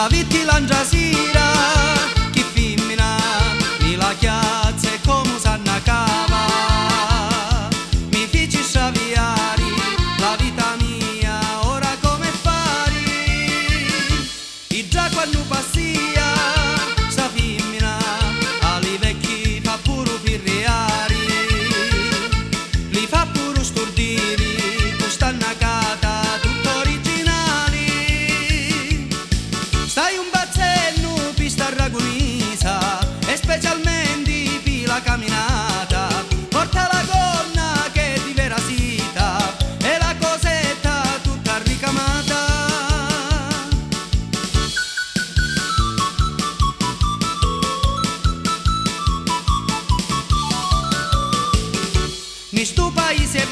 la vitti l'angiasira, chi femmina, mi la chiazza e come sanna cava, mi feci sciaviari, la vita mia, ora come fari, e già quando passia, sta femmina, ali vecchi fa pure pirriari, li fa pure stordiri, quest'anna cata, tutto originali, stai un bazzello pista ragunisa, e specialmente per la camminata, porta la gonna che è di vera sita, e la cosetta tutta ricamata. In sto paese